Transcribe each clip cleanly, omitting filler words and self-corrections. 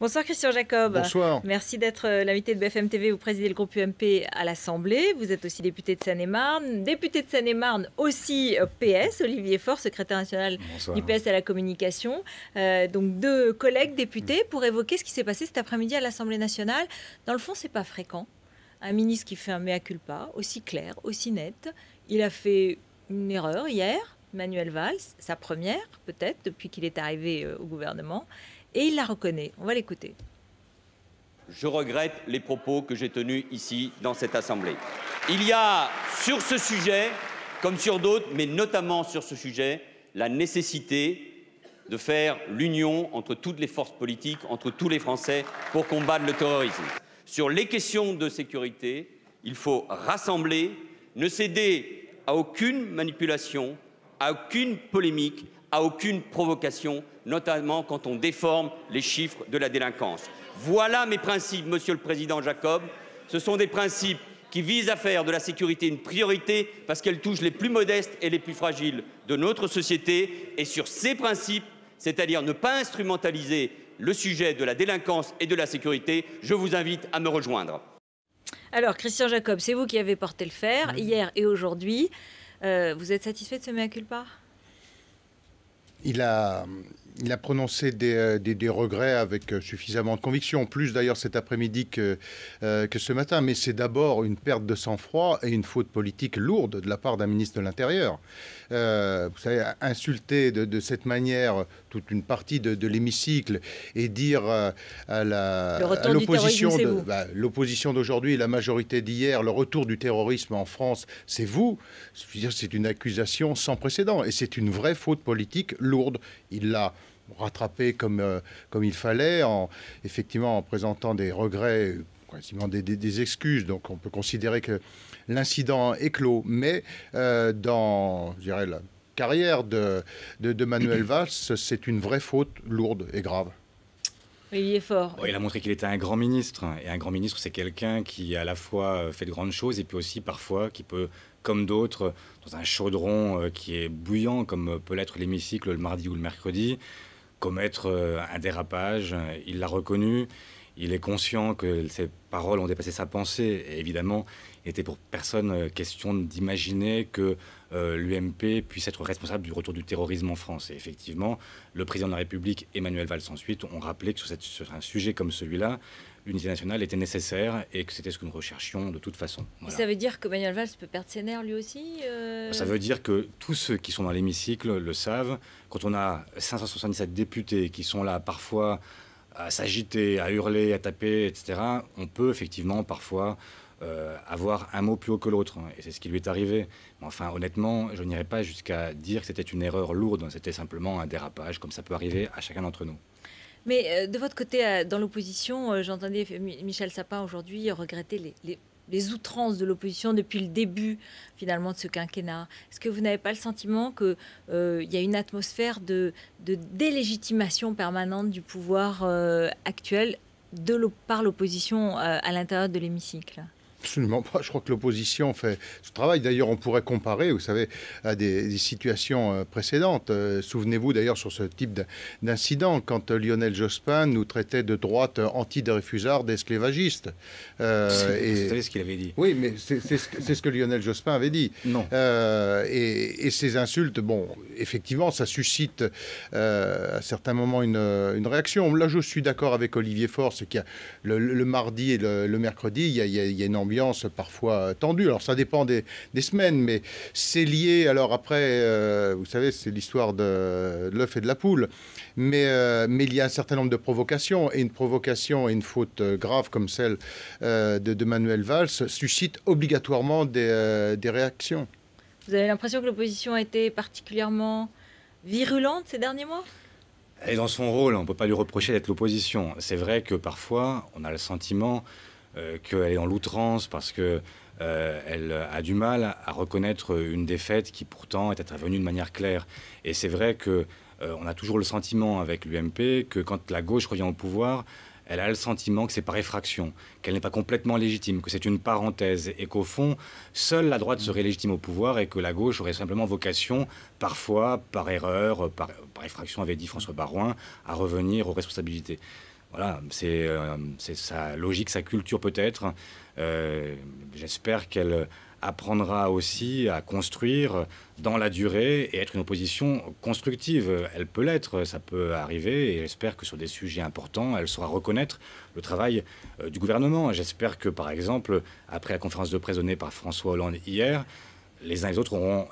Bonsoir Christian Jacob. Bonsoir. Merci d'être l'invité de BFM TV. Vous présidez le groupe UMP à l'Assemblée. Vous êtes aussi député de Seine-et-Marne. Député de Seine-et-Marne aussi PS, Olivier Faure, secrétaire national du PS à la communication. Donc deux collègues députés pour évoquer ce qui s'est passé cet après-midi à l'Assemblée nationale. Dans le fond, c'est pas fréquent. Un ministre qui fait un mea culpa, aussi clair, aussi net. Il a fait une erreur hier, Manuel Valls, sa première peut-être depuis qu'il est arrivé au gouvernement. Et il la reconnaît. On va l'écouter. Je regrette les propos que j'ai tenus ici dans cette Assemblée. Il y a sur ce sujet, comme sur d'autres, mais notamment sur ce sujet, la nécessité de faire l'union entre toutes les forces politiques, entre tous les Français pour combattre le terrorisme. Sur les questions de sécurité, il faut rassembler, ne céder à aucune manipulation, à aucune polémique, à aucune provocation, notamment quand on déforme les chiffres de la délinquance. Voilà mes principes, Monsieur le Président Jacob. Ce sont des principes qui visent à faire de la sécurité une priorité parce qu'elle touche les plus modestes et les plus fragiles de notre société. Et sur ces principes, c'est-à-dire ne pas instrumentaliser le sujet de la délinquance et de la sécurité, je vous invite à me rejoindre. Alors, Christian Jacob, c'est vous qui avez porté le fer hier et aujourd'hui. Vous êtes satisfait de ce mea culpa ? Il a prononcé des regrets avec suffisamment de conviction, plus d'ailleurs cet après-midi que ce matin. Mais c'est d'abord une perte de sang-froid et une faute politique lourde de la part d'un ministre de l'Intérieur. Vous savez, insulter de cette manière toute une partie de l'hémicycle et dire à l'opposition d'aujourd'hui, la majorité d'hier, le retour du terrorisme en France, c'est vous. Je veux dire, c'est une accusation sans précédent et c'est une vraie faute politique lourde. Il l'a rattrapé comme il fallait, effectivement en présentant des regrets, quasiment des excuses. Donc on peut considérer que l'incident est clos. Mais dans, je dirais, la carrière de Manuel Valls, c'est une vraie faute lourde et grave. Olivier Faure. Il a montré qu'il était un grand ministre. Et un grand ministre, c'est quelqu'un qui à la fois fait de grandes choses et puis aussi parfois qui peut, comme d'autres, dans un chaudron qui est bouillant, comme peut l'être l'hémicycle le mardi ou le mercredi, commettre un dérapage. Il l'a reconnu. Il est conscient que ses paroles ont dépassé sa pensée. Et évidemment, il n'était pour personne question d'imaginer que l'UMP puisse être responsable du retour du terrorisme en France. Et effectivement, le président de la République, Emmanuel Valls ensuite, ont rappelé que sur un sujet comme celui-là, l'unité nationale était nécessaire et que c'était ce que nous recherchions de toute façon. Voilà. Et ça veut dire que Manuel Valls peut perdre ses nerfs lui aussi Ça veut dire que tous ceux qui sont dans l'hémicycle le savent. Quand on a 577 députés qui sont là parfois à s'agiter, à hurler, à taper, etc., on peut effectivement parfois avoir un mot plus haut que l'autre. Et c'est ce qui lui est arrivé. Mais enfin, honnêtement, je n'irai pas jusqu'à dire que c'était une erreur lourde. C'était simplement un dérapage, comme ça peut arriver à chacun d'entre nous. Mais de votre côté, dans l'opposition, j'entendais Michel Sapin aujourd'hui regretter les outrances de l'opposition depuis le début, finalement, de ce quinquennat. Est-ce que vous n'avez pas le sentiment qu'il y a une atmosphère de délégitimation permanente du pouvoir actuel par l'opposition à l'intérieur de l'hémicycle ? Absolument pas. Je crois que l'opposition fait ce travail. D'ailleurs, on pourrait comparer, vous savez, à des situations précédentes. Souvenez-vous d'ailleurs sur ce type d'incident, quand Lionel Jospin nous traitait de droite anti-dreyfusard d'esclavagistes. Vous savez ce qu'il avait dit. Oui, mais c'est ce que Lionel Jospin avait dit. Non. Et ces insultes, bon, effectivement, ça suscite à certains moments une réaction. Là, je suis d'accord avec Olivier Faure, c'est qu'il y a le mardi et le mercredi, il y a une ambiance parfois tendue. Alors ça dépend des semaines, mais c'est lié. Alors après, vous savez, c'est l'histoire de l'œuf et de la poule. Mais il y a un certain nombre de provocations, et une provocation et une faute grave comme celle de Manuel Valls suscite obligatoirement des réactions. Vous avez l'impression que l'opposition a été particulièrement virulente ces derniers mois ? Elle est dans son rôle, on ne peut pas lui reprocher d'être l'opposition. C'est vrai que parfois, on a le sentiment qu'elle est dans l'outrance parce qu'elle a du mal à reconnaître une défaite qui pourtant est intervenue de manière claire. Et c'est vrai qu'on a toujours le sentiment avec l'UMP que quand la gauche revient au pouvoir, elle a le sentiment que c'est par effraction, qu'elle n'est pas complètement légitime, que c'est une parenthèse et qu'au fond, seule la droite serait légitime au pouvoir et que la gauche aurait simplement vocation, parfois par erreur, par effraction, avait dit François Baroin, à revenir aux responsabilités. Voilà, c'est sa logique, sa culture peut-être. J'espère qu'elle apprendra aussi à construire dans la durée et être une opposition constructive. Elle peut l'être, ça peut arriver, et j'espère que sur des sujets importants, elle saura reconnaître le travail du gouvernement. J'espère que, par exemple, après la conférence de presse donnée par François Hollande hier, les uns et les autres auront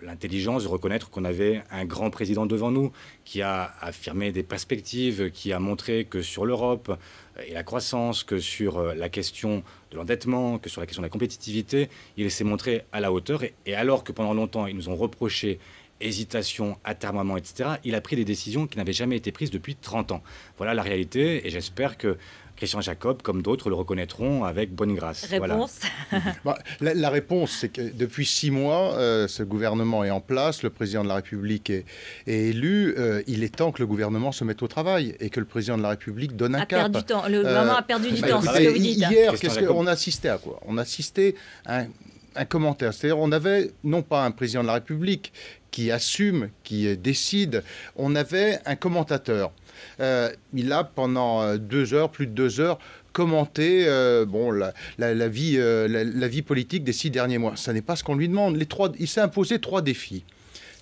l'intelligence de reconnaître qu'on avait un grand président devant nous qui a affirmé des perspectives, qui a montré que sur l'Europe et la croissance, que sur la question de l'endettement, que sur la question de la compétitivité, il s'est montré à la hauteur. Et alors que pendant longtemps, ils nous ont reproché hésitation, atermoiement, etc., il a pris des décisions qui n'avaient jamais été prises depuis 30 ans. Voilà la réalité, et j'espère que Christian Jacob, comme d'autres, le reconnaîtront avec bonne grâce. Réponse voilà. La réponse, c'est que depuis 6 mois, ce gouvernement est en place, le président de la République est élu. Il est temps que le gouvernement se mette au travail et que le président de la République donne un cap. Du temps. Le gouvernement a perdu du temps, c'est ce que vous dites. Hier, on assistait à quoi? On assistait à un commentaire. C'est-à-dire, on avait non pas un président de la République qui assume, qui décide, on avait un commentateur. Il a, pendant 2 heures, plus de 2 heures, commenté la vie politique des 6 derniers mois. Ce n'est pas ce qu'on lui demande. Il s'est imposé 3 défis.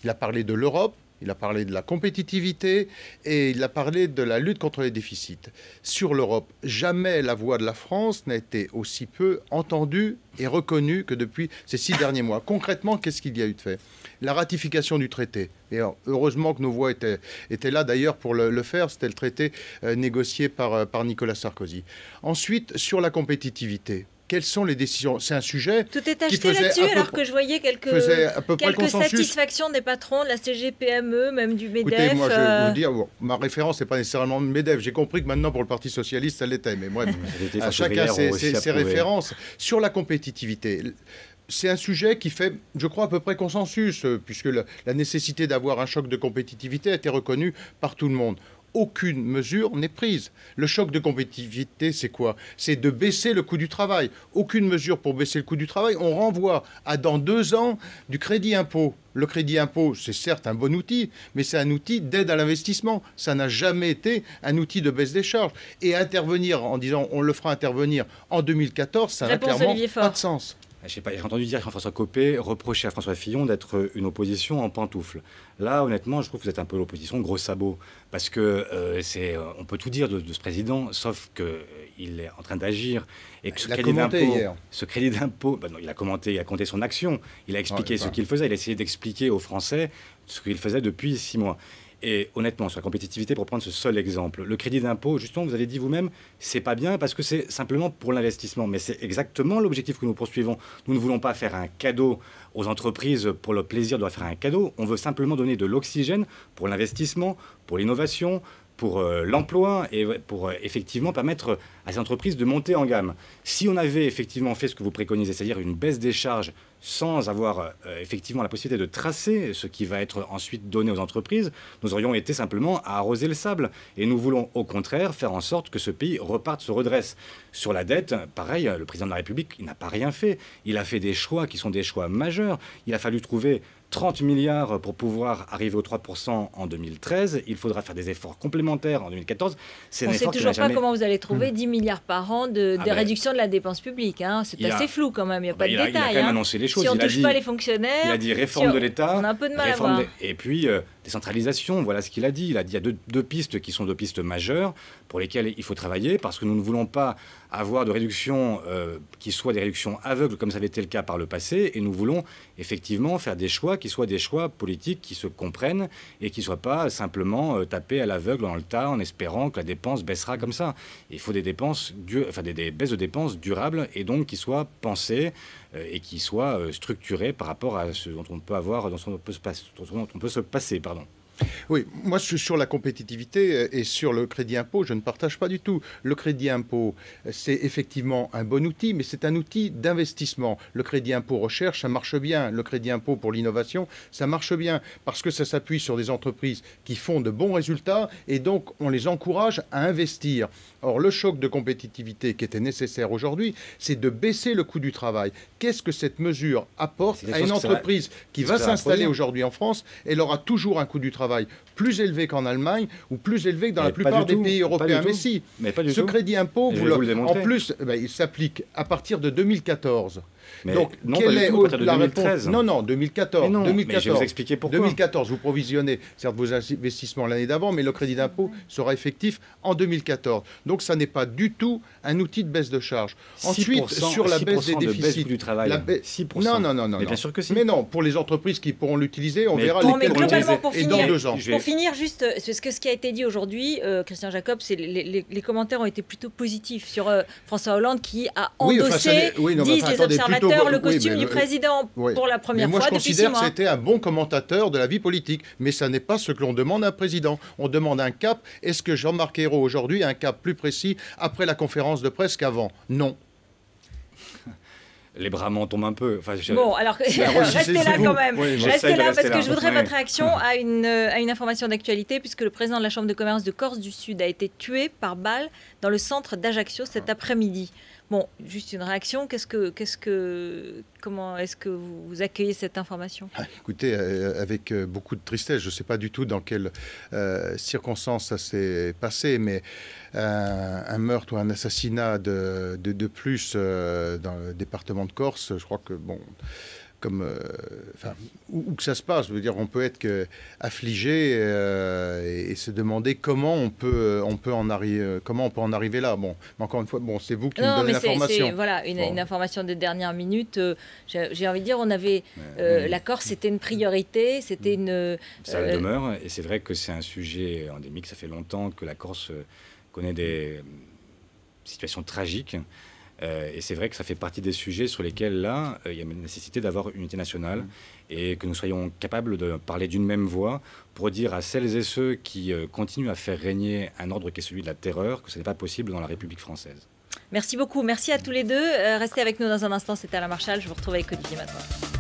Il a parlé de l'Europe, il a parlé de la compétitivité et il a parlé de la lutte contre les déficits. Sur l'Europe, jamais la voix de la France n'a été aussi peu entendue et reconnue que depuis ces 6 derniers mois. Concrètement, qu'est-ce qu'il y a eu de fait? La ratification du traité. Et alors, heureusement que nos voix étaient là d'ailleurs pour le faire. C'était le traité négocié par Nicolas Sarkozy. Ensuite, sur la compétitivité. Quelles sont les décisions? C'est un sujet tout est acheté là-dessus, alors que je voyais quelques satisfactions des patrons de la CGPME, même du MEDEF. Écoutez, moi, je vais vous dire, ma référence n'est pas nécessairement le MEDEF. J'ai compris que maintenant, pour le Parti socialiste, ça l'était. Mais bref, chacun ses références. Sur la compétitivité, c'est un sujet qui fait, je crois, à peu près consensus, puisque la nécessité d'avoir un choc de compétitivité a été reconnue par tout le monde. Aucune mesure n'est prise. Le choc de compétitivité, c'est quoi? C'est de baisser le coût du travail. Aucune mesure pour baisser le coût du travail. On renvoie à dans 2 ans du crédit impôt. Le crédit impôt, c'est certes un bon outil, mais c'est un outil d'aide à l'investissement. Ça n'a jamais été un outil de baisse des charges. Et intervenir en disant on le fera intervenir en 2014, ça n'a clairement pas de sens. Je sais pas, j'ai entendu dire Jean-François Copé reprocher à François Fillon d'être une opposition en pantoufles. Là, honnêtement, je trouve que vous êtes un peu l'opposition gros sabot. Parce que on peut tout dire de ce président, sauf qu'il est en train d'agir. Et que ce crédit d'impôt, non, il a commenté, il a compté son action. Il a expliqué ce qu'il faisait. Il a essayé d'expliquer aux Français ce qu'il faisait depuis 6 mois. Et honnêtement, sur la compétitivité, pour prendre ce seul exemple, le crédit d'impôt, justement, vous avez dit vous-même, c'est pas bien parce que c'est simplement pour l'investissement. Mais c'est exactement l'objectif que nous poursuivons. Nous ne voulons pas faire un cadeau aux entreprises pour le plaisir de leur faire un cadeau. On veut simplement donner de l'oxygène pour l'investissement, pour l'innovation, pour l'emploi et pour effectivement permettre à ces entreprises de monter en gamme. Si on avait effectivement fait ce que vous préconisez, c'est-à-dire une baisse des charges sans avoir effectivement la possibilité de tracer ce qui va être ensuite donné aux entreprises, nous aurions été simplement à arroser le sable. Et nous voulons au contraire faire en sorte que ce pays reparte, se redresse. Sur la dette, pareil, le président de la République, il n'a pas rien fait. Il a fait des choix qui sont des choix majeurs. Il a fallu trouver 30 milliards pour pouvoir arriver aux 3% en 2013. Il faudra faire des efforts complémentaires en 2014. On ne sait toujours pas comment vous allez trouver 10 milliards par an de réduction de la dépense publique. Hein. C'est assez flou quand même, il n'y a pas de détails. Il a quand même annoncé les choses. Si on ne touche pas les fonctionnaires... Il a dit réforme de l'État. On a un peu de mal à voir. Et puis décentralisation, voilà ce qu'il a dit. Il y a deux pistes qui sont 2 pistes majeures pour lesquelles il faut travailler parce que nous ne voulons pas avoir de réductions qui soient des réductions aveugles comme ça avait été le cas par le passé et nous voulons effectivement faire des choix qui soient des choix politiques qui se comprennent et qui ne soient pas simplement tapés à l'aveugle dans le tas en espérant que la dépense baissera comme ça. Il faut des dépenses, des baisses de dépenses durables et donc qui soient pensées et qui soient structurées par rapport à ce dont on peut avoir, dont on peut se passer. Oui, moi sur la compétitivité et sur le crédit impôt, je ne partage pas du tout. Le crédit impôt, c'est effectivement un bon outil, mais c'est un outil d'investissement. Le crédit impôt recherche, ça marche bien. Le crédit impôt pour l'innovation, ça marche bien parce que ça s'appuie sur des entreprises qui font de bons résultats et donc on les encourage à investir. Or, le choc de compétitivité qui était nécessaire aujourd'hui, c'est de baisser le coût du travail. Qu'est-ce que cette mesure apporte à une entreprise qui va s'installer aujourd'hui en France? Elle aura toujours un coût du travail plus élevé qu'en Allemagne ou plus élevé que dans la plupart des pays européens. Mais si, ce crédit impôt, en plus, il s'applique à partir de 2014. Mais donc, non, quelle est la 2013. réponse? Non, 2014. Mais 2014. Mais je vais vous expliquer pourquoi. 2014, vous provisionnez certes vos investissements l'année d'avant, mais le crédit d'impôt sera effectif en 2014. Donc, ça n'est pas du tout un outil de baisse de charge. Ensuite, sur la baisse des déficits, du travail, 6%. Non. Mais bien sûr que si. Mais non, pour les entreprises qui pourront l'utiliser, on verra lesquelles vont l'utiliser. Et dans 2 ans. Pour finir, juste, ce qui a été dit aujourd'hui, Christian Jacob, c'est les commentaires ont été plutôt positifs sur François Hollande qui a endossé, disent les observateurs, le costume du président pour la première fois depuis 6 mois. Moi, je considère que c'était un bon commentateur de la vie politique. Mais ça n'est pas ce que l'on demande à un président. On demande un cap. Est-ce que Jean-Marc Ayrault, aujourd'hui, a un cap plus précis après la conférence de presse qu'avant? Non. Les bras m'en tombent un peu. Enfin, bon, alors restez là quand même. Restez là parce que je voudrais votre réaction à une information d'actualité, puisque le président de la Chambre de commerce de Corse du Sud a été tué par balle dans le centre d'Ajaccio cet après-midi. Bon, juste une réaction. Comment est-ce que vous accueillez cette information? Écoutez, avec beaucoup de tristesse, je ne sais pas du tout dans quelles circonstances ça s'est passé, mais un meurtre ou un assassinat de plus dans le département de Corse, je crois que où que ça se passe, je veux dire, on peut être affligé et se demander comment on peut en arriver là. Bon, mais encore une fois, c'est vous qui me donnez l'information. Voilà, une information de dernière minute. J'ai envie de dire, on avait la Corse, c'était une priorité, c'était une. Ça le demeure, et c'est vrai que c'est un sujet endémique. Ça fait longtemps que la Corse connaît des situations tragiques. Et c'est vrai que ça fait partie des sujets sur lesquels, là, il y a une nécessité d'avoir une unité nationale et que nous soyons capables de parler d'une même voix pour dire à celles et ceux qui continuent à faire régner un ordre qui est celui de la terreur que ce n'est pas possible dans la République française. Merci beaucoup. Merci à tous les deux. Restez avec nous dans un instant. C'était Alain Marchal. Je vous retrouve avec Olivier maintenant.